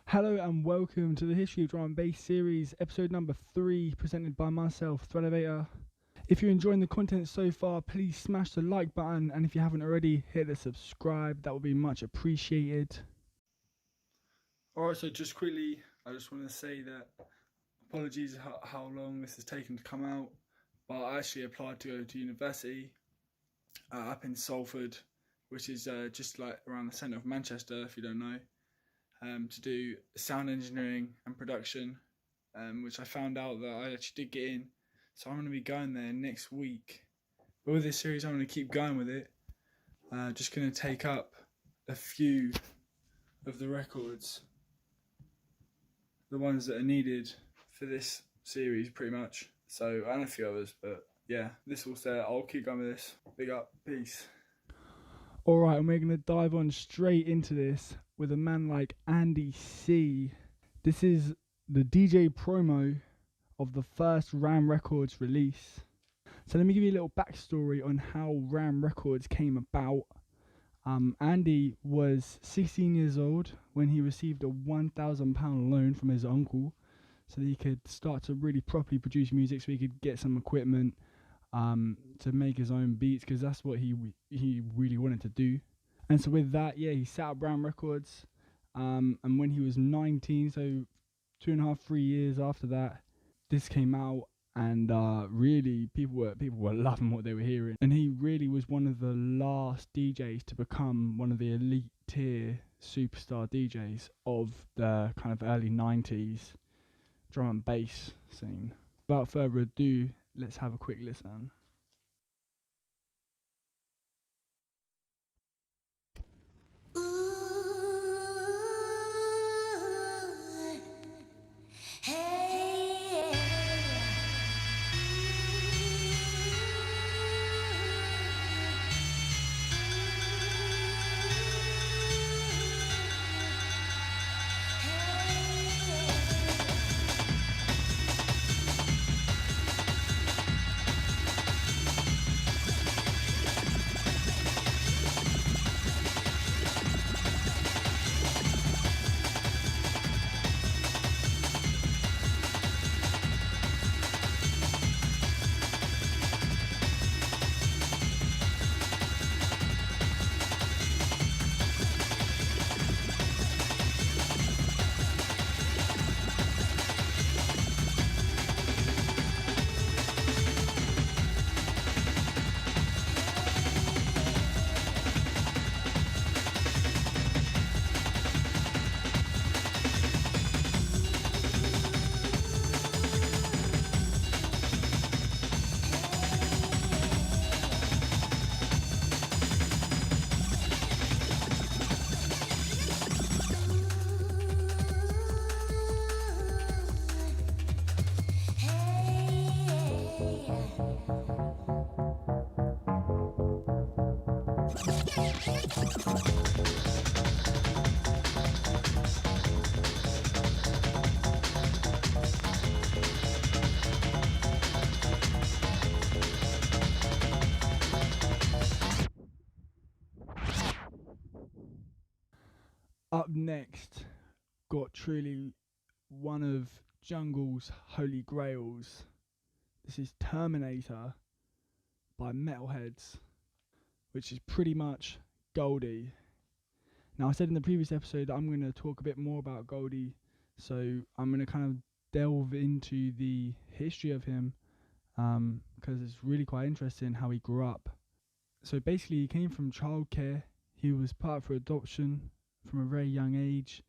Hello and welcome to the History of Drum and Bass series, episode number 3, presented by myself, Threadavator. If you're enjoying the content so far, please smash the like button, and if you haven't already, hit the subscribe. That would be much appreciated. Alright, so just quickly, I just want to say that apologies how long this has taken to come out, but I actually applied to go to university up in Salford, which is just like around the centre of Manchester, if you don't know. To do sound engineering and production, which I found out that I actually did get in. So I'm going to be going there next week. But with this series, I'm going to keep going with it. Just going to take up a few of the records, the ones that are needed for this series, pretty much. So, and a few others, but yeah, this will say I'll keep going with this. Big up, peace. Alright, and we're going to dive on straight into this with a man like Andy C. This is the DJ promo of the first Ram Records release. So let me give you a little backstory on how Ram Records came about. Andy was 16 years old when he received a £1,000 loan from his uncle so that he could start to really properly produce music, so he could get some equipment to make his own beats, because that's what he really wanted to do. And so with that, he set up Ram Records, and when he was 19, so 2.5, 3 years after that, this came out, and really people were loving what they were hearing. And he really was one of the last DJs to become one of the elite tier superstar DJs of the kind of early 90s drum and bass scene. Without further ado, let's have a quick listen. Up next, got truly one of jungle's holy grails. This is Terminator by Metalheads, which is pretty much Goldie. Now, I said in the previous episode that I'm going to talk a bit more about Goldie, so I'm going to kind of delve into the history of him, because it's really quite interesting how he grew up. So basically, he came from childcare. He was part for adoption from a very young age,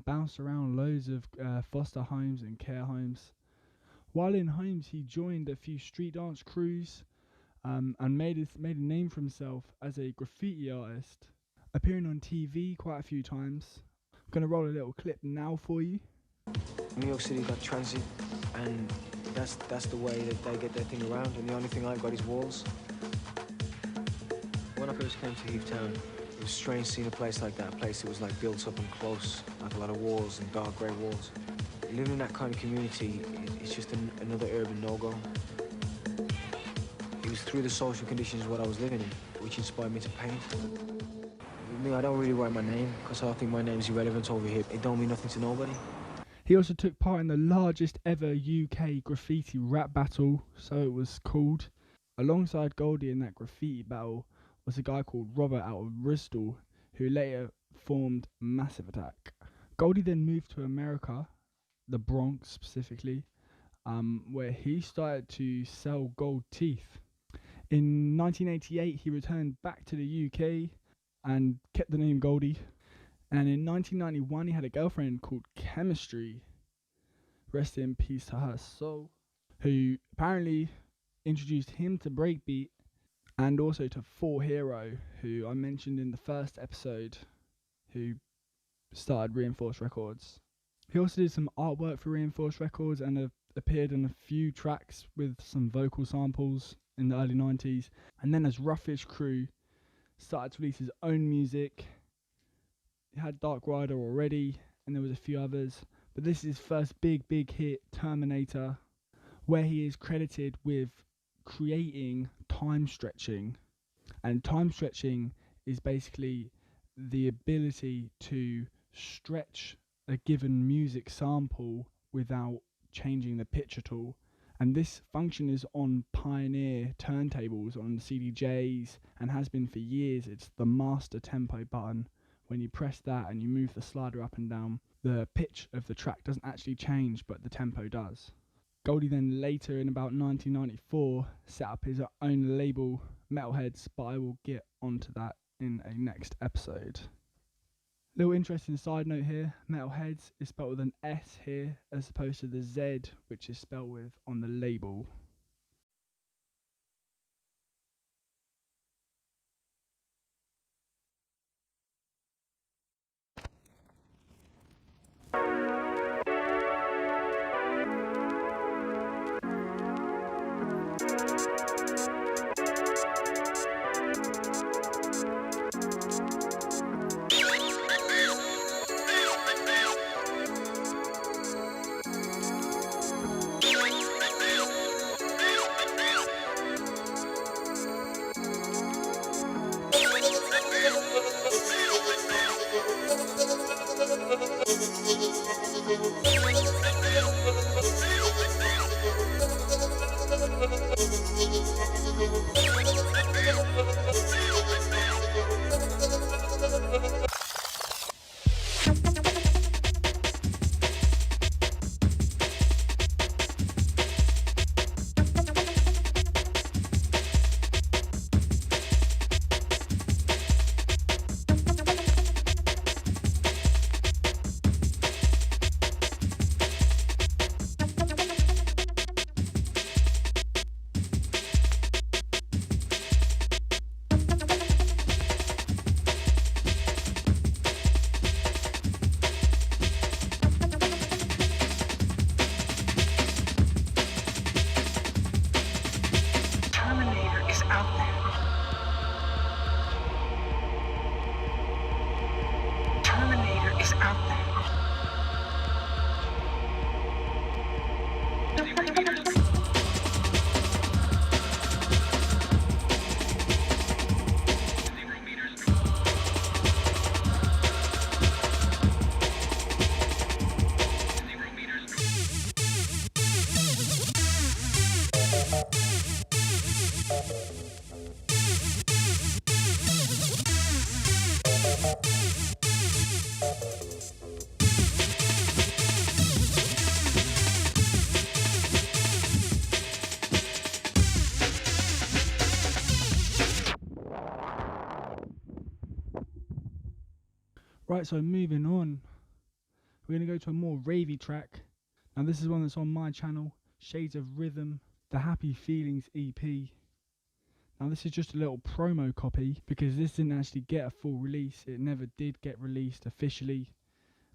bounced around loads of foster homes and care homes. While in homes, he joined a few street dance crews, and made a name for himself as a graffiti artist, appearing on TV quite a few times. I'm going to roll a little clip now for you. New York City got transit, and that's the way that they get their thing around, and the only thing I got is walls. When I first came to Heathtown, it was strange seeing a place like that, a place that was like built up and close, like a lot of walls and dark grey walls. Living in that kind of community, it's just another urban no-go. It was through the social conditions what I was living in, which inspired me to paint. Me, I don't really write my name because I think my name's irrelevant over here. It don't mean nothing to nobody. He also took part in the largest ever UK graffiti rap battle, so it was called. Alongside Goldie in that graffiti battle was a guy called Robert out of Bristol, who later formed Massive Attack. Goldie then moved to America, the Bronx specifically, where he started to sell gold teeth. In 1988, he returned back to the UK and kept the name Goldie. And in 1991, he had a girlfriend called Chemistry, rest in peace to her soul, who apparently introduced him to breakbeat and also to 4Hero, who I mentioned in the first episode, who started Reinforced Records. He also did some artwork for Reinforced Records and appeared on a few tracks with some vocal samples in the early 90s. And then as Roughage Crew started to release his own music, he had Dark Rider already, and there was a few others. But this is his first big hit, Terminator, where he is credited with creating time stretching. And time stretching is basically the ability to stretch a given music sample without changing the pitch at all. And this function is on Pioneer turntables on CDJs and has been for years. It's the master tempo button. When you press that and you move the slider up and down, the pitch of the track doesn't actually change, but the tempo does. Goldie then later in about 1994 set up his own label, Metalheads, but I will get onto that in a next episode. Little interesting side note here, Metalheads is spelled with an S here as opposed to the Z which is spelled with on the label. Terminator is out there. Terminator is out there. Right, so moving on, we're going to go to a more ravey track. Now this is one that's on my channel, Shades of Rhythm, the Happy Feelings EP. Now this is just a little promo copy because this didn't actually get a full release. It never did get released officially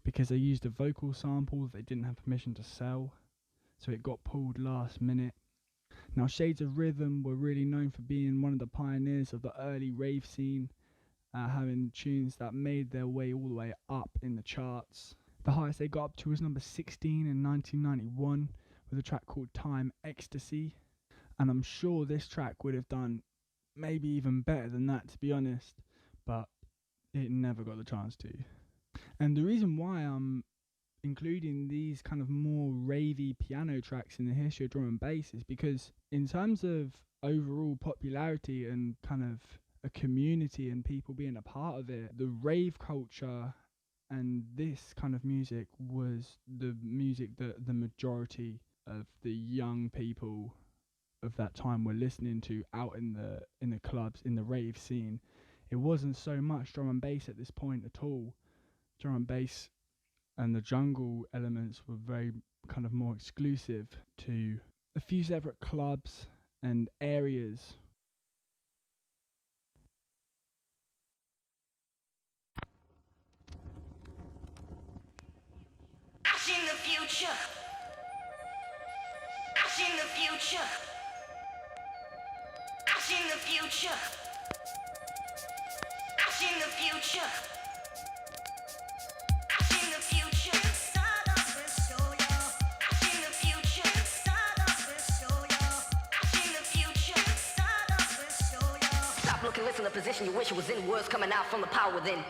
because they used a vocal sample that they didn't have permission to sell, so it got pulled last minute. Now Shades of Rhythm were really known for being one of the pioneers of the early rave scene, having tunes that made their way all the way up in the charts. The highest they got up to was number 16 in 1991 with a track called Time Ecstasy, and I'm sure this track would have done maybe even better than that, to be honest, but it never got the chance to. And the reason why I'm including these kind of more ravey piano tracks in the history of drum and bass is because in terms of overall popularity and kind of a community and people being a part of it, the rave culture and this kind of music was the music that the majority of the young people of that time were listening to out in the clubs, in the rave scene. It wasn't so much drum and bass at this point at all. Drum and bass and the jungle elements were very kind of more exclusive to a few separate clubs and areas. I've seen the future. I've seen the future. I've seen the future. I've seen the future. I've seen the future. Inside of this show, y'all. I've seen the future. Inside of this show, y'all. I've seen the future. Inside of this show, y'all. Stop looking, listen to the position you wish it was in. Words coming out from the power within.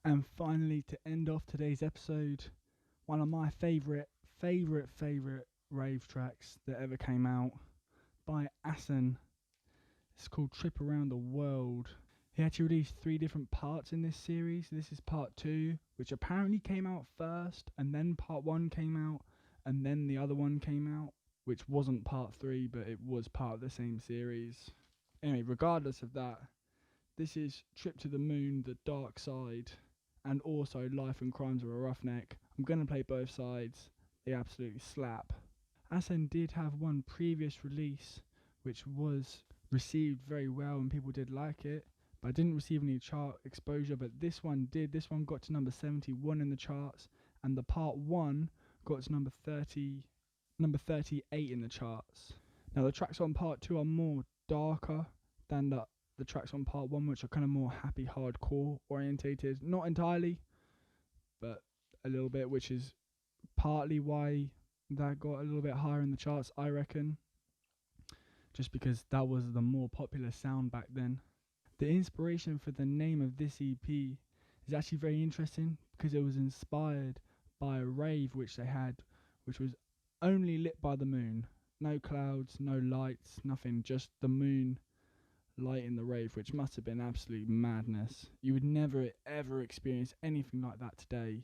And finally, to end off today's episode, one of my favourite rave tracks that ever came out by Asen. It's called Trip Around the World. He actually released 3 different parts in this series. This is part 2, which apparently came out first, and then part 1 came out, and then the other one came out, which wasn't part 3, but it was part of the same series. Anyway, regardless of that, this is Trip to the Moon, The Dark Side, and also Life and Crimes of a Roughneck. I'm going to play both sides. They absolutely slap. Asen did have one previous release which was received very well and people did like it, but I didn't receive any chart exposure, but this one did. This one got to number 71 in the charts, and the part 1 got to number 38 in the charts. Now the tracks on part 2 are more darker than the tracks on part 1, which are kind of more happy hardcore orientated. Not entirely, but a little bit, which is partly why that got a little bit higher in the charts, I reckon. Just because that was the more popular sound back then. The inspiration for the name of this EP is actually very interesting because it was inspired by a rave which they had, which was only lit by the moon. No clouds, no lights, nothing, just the moon lighting the rave, which must have been absolute madness. You would never ever experience anything like that today,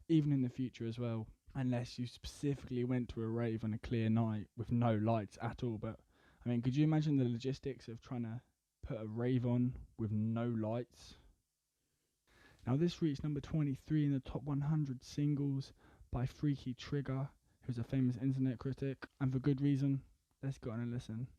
even in the future as well, unless you specifically went to a rave on a clear night with no lights at all. But I mean, could you imagine the logistics of trying to put a rave on with no lights? Now this reached number 23 in the top 100 singles by Freaky Trigger, who's a famous internet critic, and for good reason. Let's go on and listen.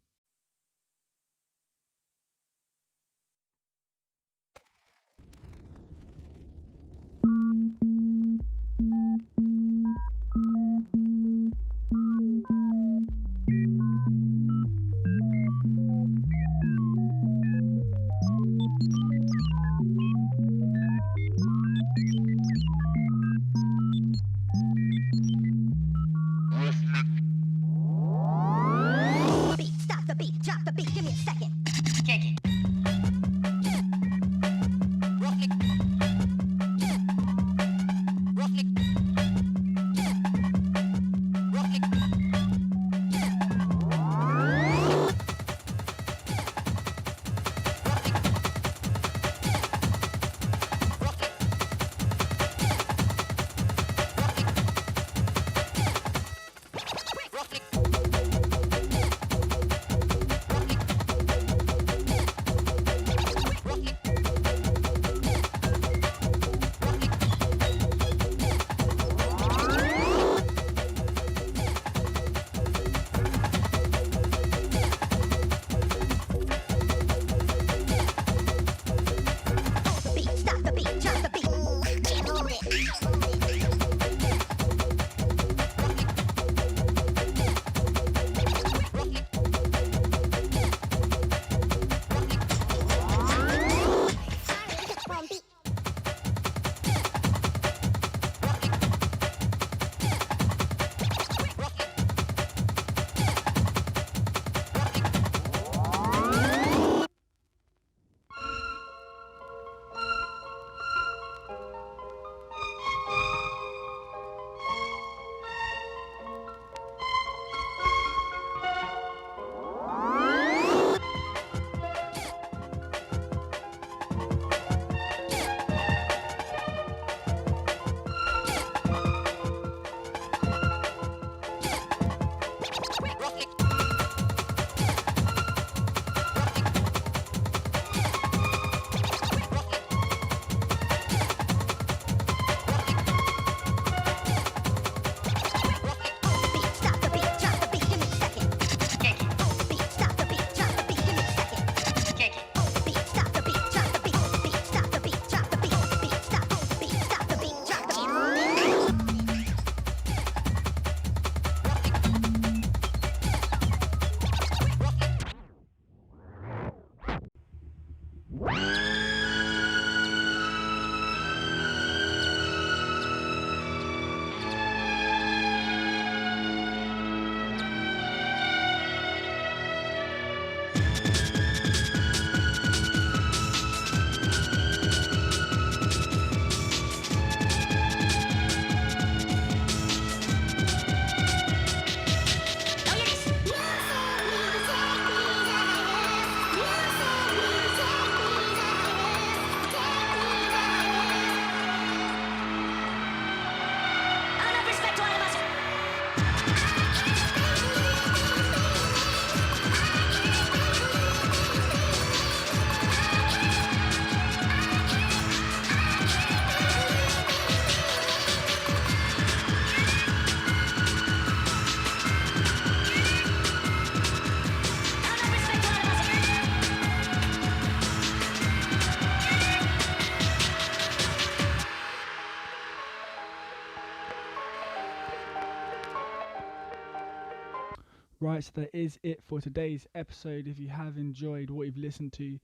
Right, so that is it for today's episode. If you have enjoyed what you've listened to,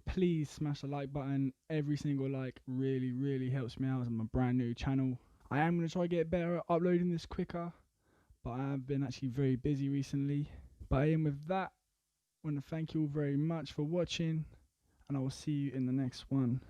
please smash the like button. Every single like really helps me out as I'm a brand new channel. I am going to try to get better at uploading this quicker, but I have been actually very busy recently. But with that, I want to thank you all very much for watching, and I will see you in the next one.